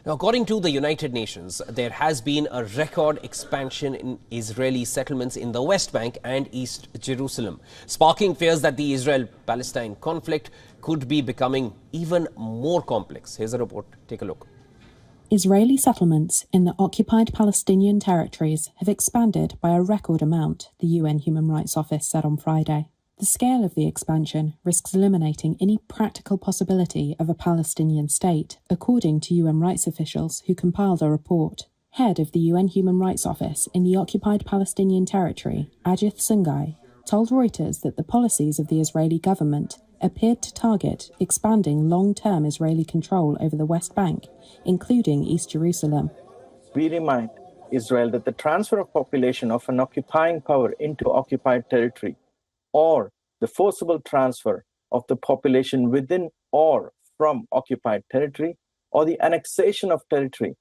Now, according to the United Nations, there has been a record expansion in Israeli settlements in the West Bank and East Jerusalem, sparking fears that the Israel-Palestine conflict could be becoming even more complex. Here's a report. Take a look. Israeli settlements in the occupied Palestinian territories have expanded by a record amount, the UN Human Rights Office said on Friday. The scale of the expansion risks eliminating any practical possibility of a Palestinian state, according to UN rights officials who compiled a report. Head of the UN Human Rights Office in the occupied Palestinian territory, Ajith Sungai, told Reuters that the policies of the Israeli government appeared to target expanding long-term Israeli control over the West Bank, including East Jerusalem. We remind Israel that the transfer of population of an occupying power into occupied territory, or the forcible transfer of the population within or from occupied territory, or the annexation of territory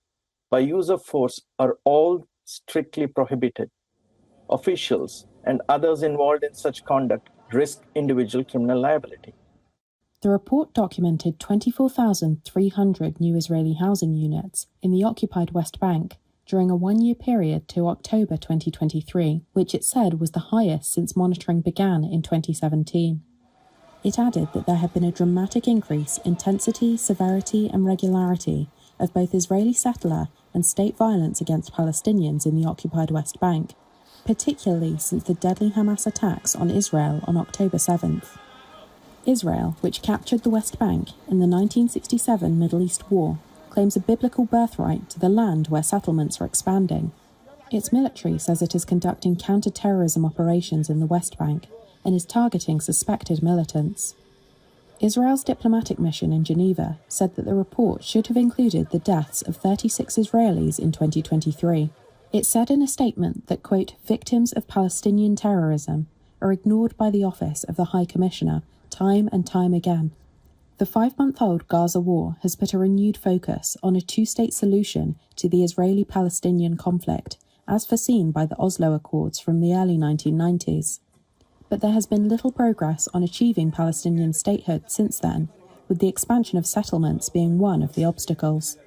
by use of force are all strictly prohibited. Officials and others involved in such conduct risk individual criminal liability. The report documented 24,300 new Israeli housing units in the occupied West Bank during a one-year period to October 2023, which it said was the highest since monitoring began in 2017. It added that there had been a dramatic increase in intensity, severity and regularity of both Israeli settler and state violence against Palestinians in the occupied West Bank, particularly since the deadly Hamas attacks on Israel on October 7th. Israel, which captured the West Bank in the 1967 Middle East War, claims a biblical birthright to the land where settlements are expanding. Its military says it is conducting counter-terrorism operations in the West Bank and is targeting suspected militants. Israel's diplomatic mission in Geneva said that the report should have included the deaths of 36 Israelis in 2023. It said in a statement that, quote, victims of Palestinian terrorism are ignored by the Office of the High Commissioner time and time again. The 5-month-old Gaza war has put a renewed focus on a two-state solution to the Israeli-Palestinian conflict, as foreseen by the Oslo Accords from the early 1990s. But there has been little progress on achieving Palestinian statehood since then, with the expansion of settlements being one of the obstacles.